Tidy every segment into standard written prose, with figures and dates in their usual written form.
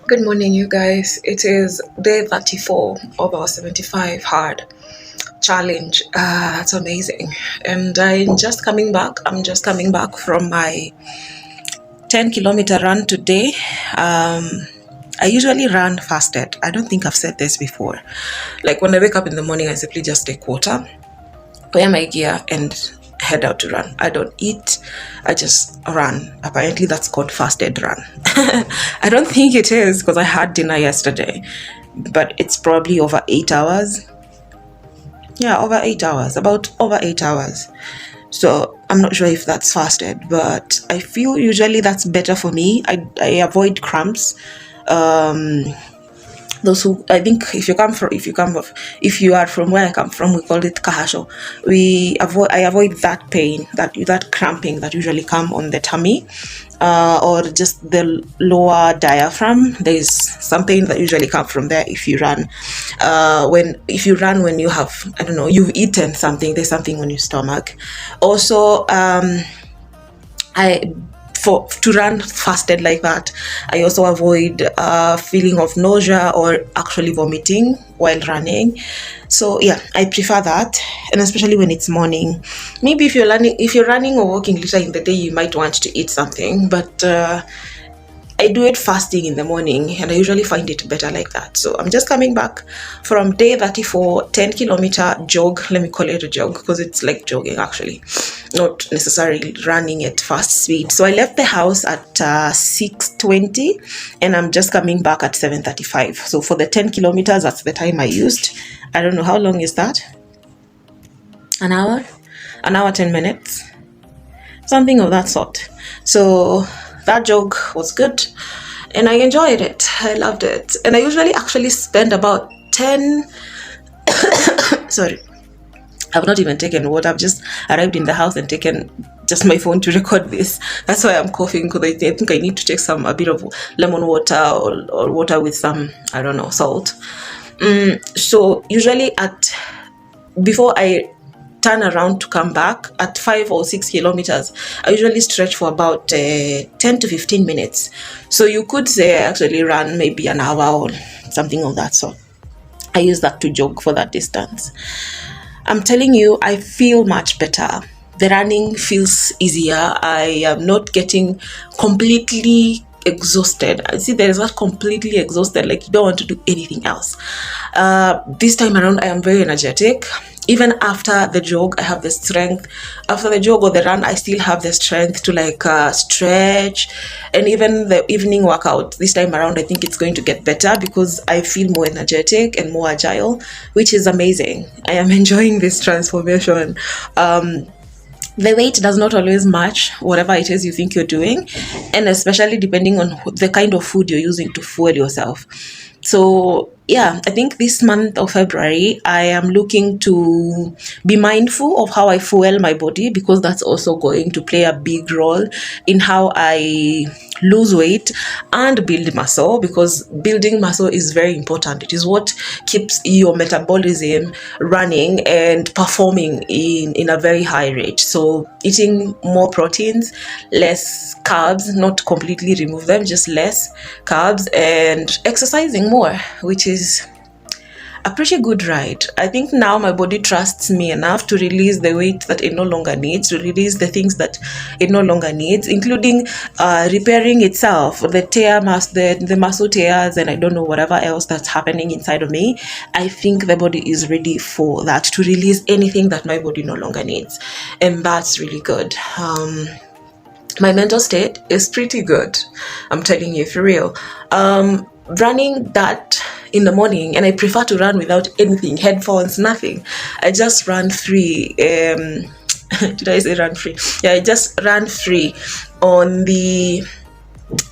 Good morning, you guys. It is day 34 of our 75 hard challenge. That's amazing. And I'm just coming back. I'm just coming back from my 10-kilometer run today. I usually run fasted. I don't think I've said this before. Like when I wake up in the morning, I simply just take water, wear my gear, and head out to run. I don't eat, I just run. Apparently that's called fasted run. I don't think it is because I had dinner yesterday, but it's probably over 8 hours. Yeah, over 8 hours, about over 8 hours. So I'm not sure if that's fasted, but I feel usually that's better for me. I avoid cramps. Those who, I think, if you are from where I come from, we call it kahasho. I avoid that pain, that cramping that usually come on the tummy, or just the lower diaphragm. There is some pain that usually come from there if you run. If you run when you have, I don't know, you've eaten something, there's something on your stomach. Also, to run fasted like that, I also avoid feeling of nausea or actually vomiting while running. So yeah, I prefer that, and especially when it's morning. Maybe if you're running or walking later in the day, you might want to eat something, but I do it fasting in the morning, and I usually find it better like that. So I'm just coming back from day 34, 10-kilometer jog. Let me call it a jog because it's like jogging actually, not necessarily running at fast speed. So I left the house at 6:20, and I'm just coming back at 7:35. So for the 10 kilometers, that's the time I used. I don't know, how long is that? An hour, 10 minutes, something of that sort. So that jog was good, and I enjoyed it. I loved it. And I usually actually spend about 10 sorry, I've not even taken water. I've just arrived in the house and taken just my phone to record this. That's why I'm coughing, because I think I need to take a bit of lemon water or water with some, I don't know, salt. So usually before I turn around to come back at 5 or 6 kilometers, I usually stretch for about 10 to 15 minutes. So you could say I actually run maybe an hour or something of that sort. I use that to jog for that distance. I'm telling you, I feel much better. The running feels easier. I am not getting completely exhausted. I see there is not completely exhausted, like you don't want to do anything else. This time around, I am very energetic. Even after the jog, I have the strength. After the jog or the run, I still have the strength to stretch. And even the evening workout, this time around, I think it's going to get better because I feel more energetic and more agile, which is amazing. I am enjoying this transformation. The weight does not always match whatever it is you think you're doing, and especially depending on the kind of food you're using to fuel yourself. So yeah, I think this month of February, I am looking to be mindful of how I fuel my body, because that's also going to play a big role in how I lose weight and build muscle, because building muscle is very important. It is what keeps your metabolism running and performing in a very high rate. So eating more proteins, less carbs, not completely remove them, just less carbs, and exercising more, which is a pretty good ride. I think now my body trusts me enough to release the weight that it no longer needs, to release the things that it no longer needs, including repairing itself, the muscle tears, and I don't know, whatever else that's happening inside of me. I think the body is ready for that, to release anything that my body no longer needs, and that's really good. My mental state is pretty good, I'm telling you, for real. Running that in the morning, and I prefer to run without anything, headphones, nothing. I just run free. Did I say run free? Yeah, I just ran free on the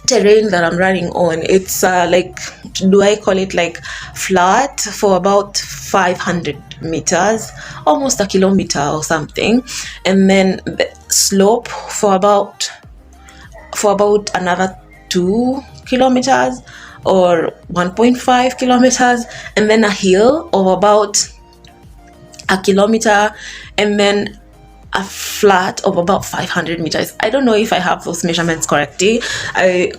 terrain that I'm running on. It's do I call it like flat for about 500 meters, almost a kilometer or something, and then the slope for about another 2 kilometers or 1.5 kilometers, and then a hill of about a kilometer, and then a flat of about 500 meters. I don't know if I have those measurements correctly. I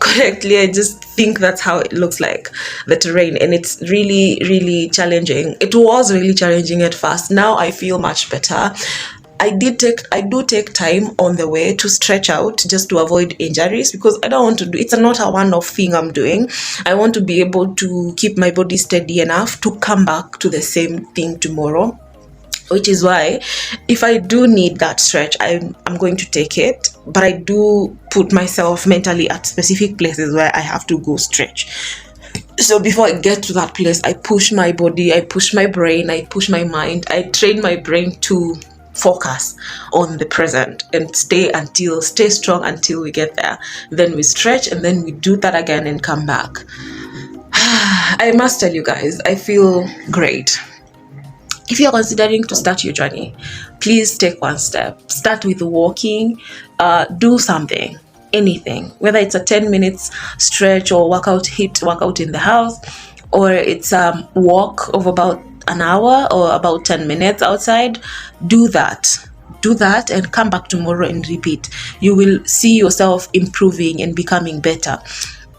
just think that's how it looks like, the terrain, and it's really, really challenging. It was really challenging at first. Now I feel much better. I do take time on the way to stretch out just to avoid injuries, because I don't want to do, it's not a one-off thing I'm doing. I want to be able to keep my body steady enough to come back to the same thing tomorrow, which is why if I do need that stretch, I'm going to take it, but I do put myself mentally at specific places where I have to go stretch. So before I get to that place, I push my body, I push my brain, I push my mind, I train my brain to focus on the present and stay strong until we get there. Then we stretch, and then we do that again and come back. I must tell you guys, I feel great. If you're considering to start your journey, please take one step. Start with walking. Do something, anything, whether it's a 10 minutes stretch or workout in the house, or it's a walk of about an hour or about 10 minutes outside. Do that and come back tomorrow and repeat. You will see yourself improving and becoming better.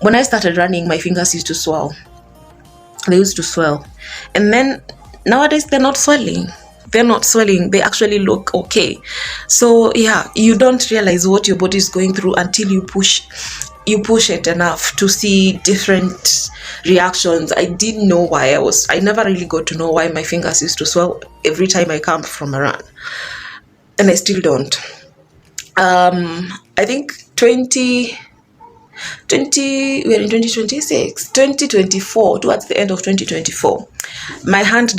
When I started running, my fingers used to swell. They used to swell, and then nowadays they're not swelling. They actually look okay. So yeah, you don't realize what your body is going through until you push it enough to see different reactions. I didn't know why I never really got to know why my fingers used to swell every time I come from a run, and I still don't. I think we're in 2024, towards the end of 2024, my left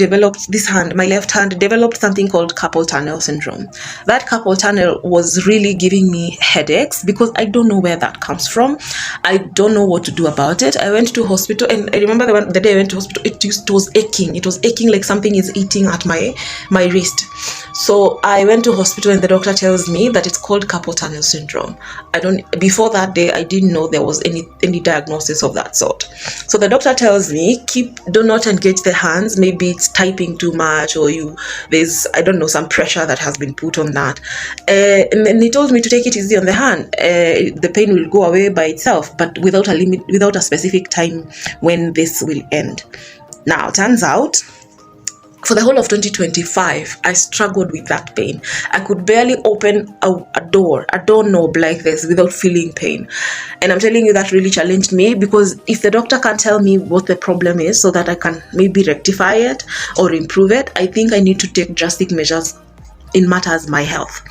hand developed something called carpal tunnel syndrome. That carpal tunnel was really giving me headaches because I don't know where that comes from. I don't know what to do about it. I went to hospital, and I remember the day I went to hospital, it was aching. It was aching like something is eating at my wrist. So I went to hospital, and the doctor tells me that it's called carpal tunnel syndrome. Before that day, I didn't know there was any diagnosis of that sort. So the doctor tells me, do not engage the hands. Maybe it's typing too much, or there's, I don't know, some pressure that has been put on that. And then he told me to take it easy on the hand. The pain will go away by itself, but without a specific time when this will end. Now, turns out, for the whole of 2025, I struggled with that pain. I could barely open a doorknob like this without feeling pain. And I'm telling you, that really challenged me, because if the doctor can't tell me what the problem is so that I can maybe rectify it or improve it, I think I need to take drastic measures in matters my health.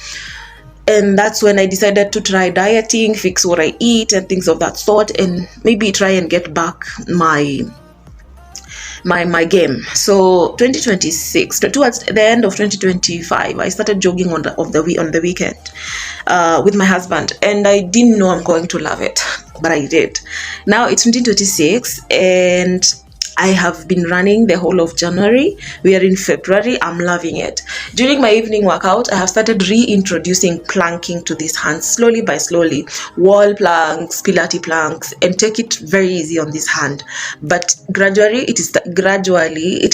And that's when I decided to try dieting, fix what I eat and things of that sort, and maybe try and get back my game. So 2026, towards the end of 2025, I started jogging on the weekend with my husband, and I didn't know I'm going to love it, but I did. Now it's 2026, and I have been running the whole of January. We are in February. I'm loving it. During my evening workout, I have started reintroducing planking to these hands, slowly by slowly. Wall planks, Pilates planks, and take it very easy on this hand. But gradually, it is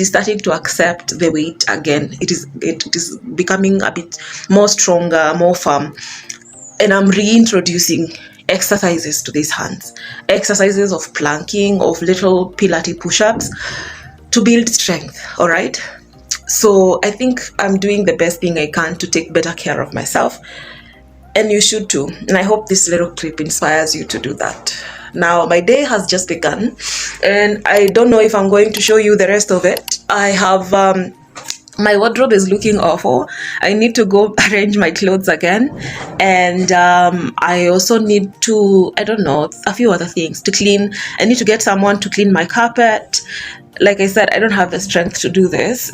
starting to accept the weight again. It is becoming a bit more stronger, more firm, and I'm reintroducing exercises to these hands, exercises of planking, of little Pilates push-ups to build strength. All right, so I think I'm doing the best thing I can to take better care of myself, and you should too. And I hope this little clip inspires you to do that. Now my day has just begun, and I don't know if I'm going to show you the rest of it. I have my wardrobe is looking awful. I need to go arrange my clothes again, and I also need to, I don't know, a few other things to clean. I need to get someone to clean my carpet. Like I said, I don't have the strength to do this.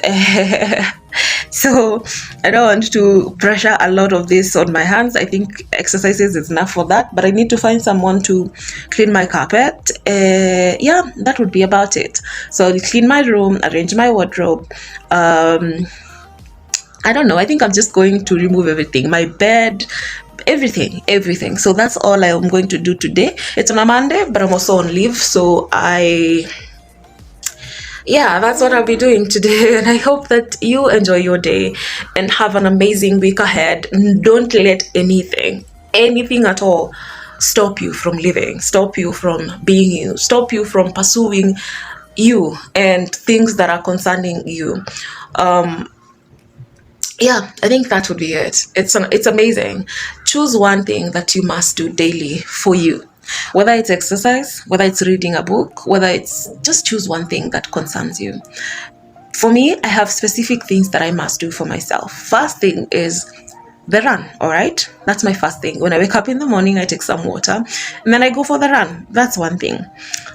So I don't want to pressure a lot of this on my hands. I think exercises is enough for that, but I need to find someone to clean my carpet. Yeah, that would be about it. So I'll clean my room, arrange my wardrobe. I don't know. I think I'm just going to remove everything, my bed, everything. So that's all I am going to do today. It's on a Monday, but I'm also on leave, so I yeah, that's what I'll be doing today. And I hope that you enjoy your day and have an amazing week ahead. Don't let anything at all, stop you from living, stop you from being you, stop you from pursuing you and things that are concerning you. Yeah, I think that would be it. It's amazing. Choose one thing that you must do daily for you. Whether it's exercise, whether it's reading a book, whether it's just choose one thing that concerns you. For me, I have specific things that I must do for myself. First thing is the run, all right? That's my first thing. When I wake up in the morning, I take some water and then I go for the run. That's one thing.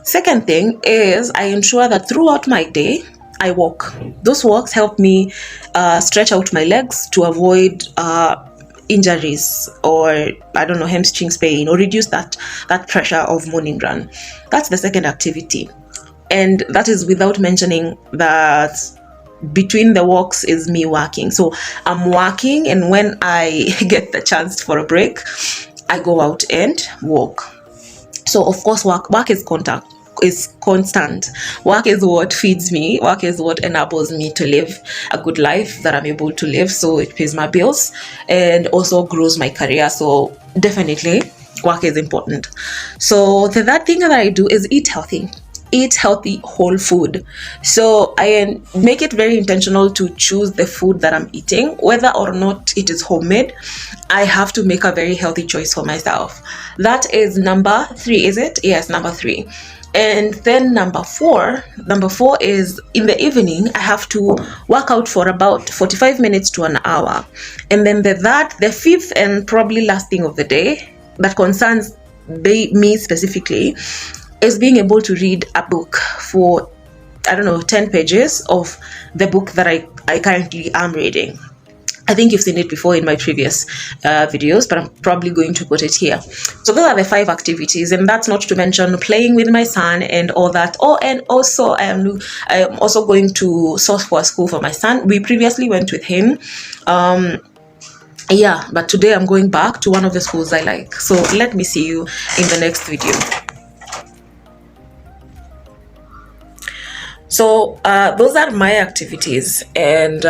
Second thing is I ensure that throughout my day, I walk. Those walks help me stretch out my legs to avoid injuries or, I don't know, hamstrings pain, or reduce that pressure of morning run. That's the second activity. And that is without mentioning that between the walks is me working. So I'm working, and when I get the chance for a break, I go out and walk. So of course work is constant. Work is what feeds me. Work is what enables me to live a good life that I'm able to live. So it pays my bills and also grows my career. So definitely work is important. So the third thing that I do is eat healthy whole food. So I make it very intentional to choose the food that I'm eating, whether or not it is homemade. I have to make a very healthy choice for myself. That is number 3, is it? Yes, number 3. And then number four is in the evening, I have to work out for about 45 minutes to an hour. And then the fifth and probably last thing of the day that concerns me specifically is being able to read a book for, 10 pages of the book that I currently am reading. I think you've seen it before in my previous videos, but I'm probably going to put it here. So those are the 5 activities, and that's not to mention playing with my son and all that. Oh, and also I am also going to source for a school for my son. We previously went with him. Yeah, but today I'm going back to one of the schools I like. So let me see you in the next video. So those are my activities, and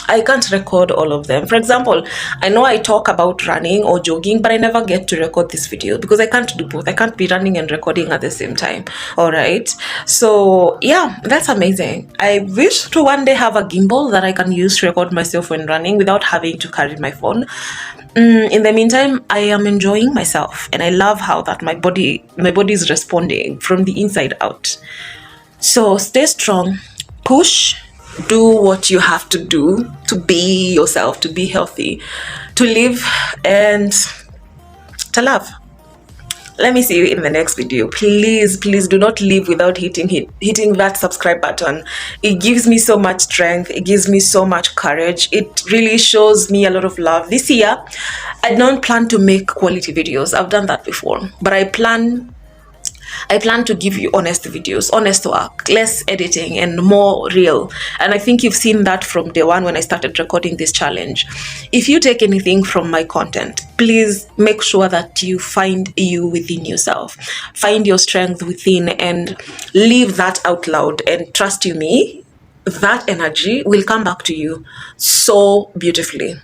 I can't record all of them. For example, I know I talk about running or jogging, but I never get to record this video because I can't do both. I can't be running and recording at the same time. All right. So yeah, that's amazing. I wish to one day have a gimbal that I can use to record myself when running without having to carry my phone. In the meantime, I am enjoying myself, and I love how that my body is responding from the inside out. So stay strong, push, do what you have to do to be yourself, to be healthy, to live, and to love. Let me see you in the next video. Please do not leave without hitting that subscribe button. It gives me so much strength. It gives me so much courage. It really shows me a lot of love. This year, I don't plan to make quality videos. I've done that before, but I plan to give you honest videos, honest work, less editing and more real. And I think you've seen that from day one when I started recording this challenge. If you take anything from my content, please make sure that you find you within yourself. Find your strength within and live that out loud. And trust you me, that energy will come back to you so beautifully.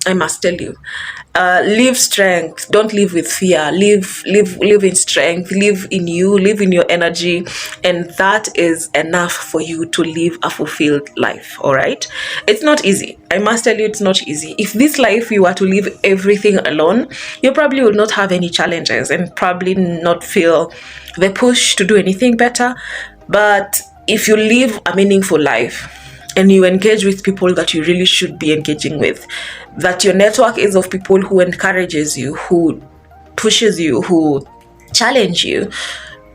I must tell you, live strength. Don't live with fear. Live in strength. Live in you. Live in your energy, and that is enough for you to live a fulfilled life. All right. It's not easy. I must tell you, it's not easy. If this life you were to live everything alone, you probably would not have any challenges and probably not feel the push to do anything better. But if you live a meaningful life, and you engage with people that you really should be engaging with, that your network is of people who encourages you, who pushes you, who challenge you,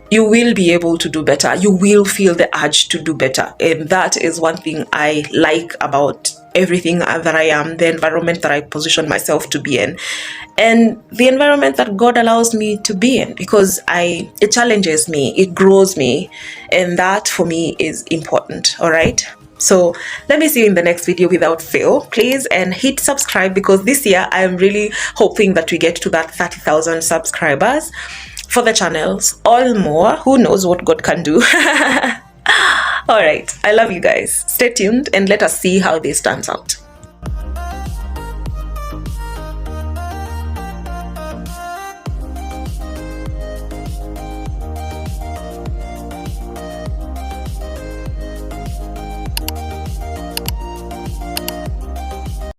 you will be able to do better. You will feel the urge to do better. And that is one thing I like about everything that I am, the environment that I position myself to be in, and the environment that God allows me to be in, because it challenges me, it grows me, and that for me is important. All right. So let me see you in the next video without fail, please, and hit subscribe, because this year I am really hoping that we get to that 30,000 subscribers for the channels, all more. Who knows what God can do. All right, I love you guys. Stay tuned and let us see how this turns out.